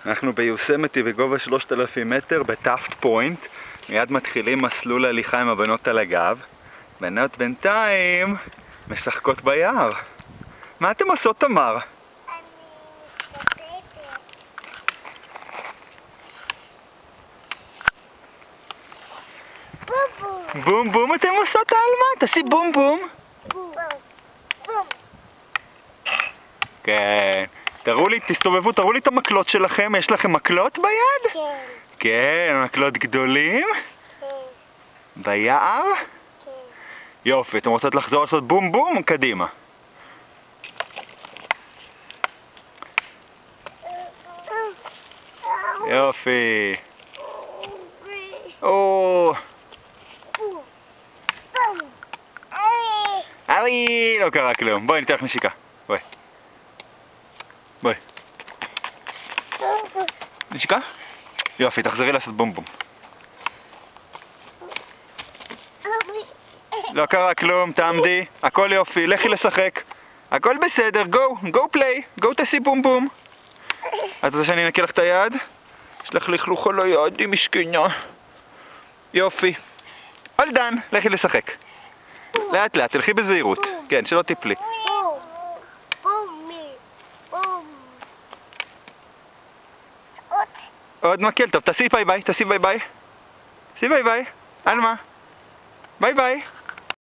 אנחנו ביוסמתי בגובה 3,000 מטר בטאפט פוינט. מיד מתחילים מסלול הליכה עם הבנות על הגב. בנות בינתיים משחקות ביער. מה אתם עושות, תמר? אני מתכתבת. בום בום. בום בום אתם עושות, אלמה? תעשי בום בום. בום בום. כן. תראו לי, תסתובבו, תראו לי את המקלות שלכם. יש לכם מקלות ביד? כן. כן, מקלות גדולים. כן. ביער? כן. יופי, אתם רוצות לחזור לעשות בום בום? קדימה. יופי. או, בום. בום. אוי, לא קרה כלום. בואי ניתן לך נשיקה. בואי. בואי. נשיקה? יופי, תחזרי לעשות בום בום. לא קרה כלום, תעמדי. הכל יופי, לכי לשחק. הכל בסדר, go play. go תעשי בום בום. את רוצה שאני אנקה לך את היד? יש לך לכלוך על היד, היא משכנה. יופי. all done, לכי לשחק. לאט לאט, תלכי בזהירות. כן, שלא תיפלי. בום. בומי. בום. עוד מקל, טוב, תעשי ביי ביי, תעשי ביי ביי. תעשי ביי ביי. אלמה. ביי ביי.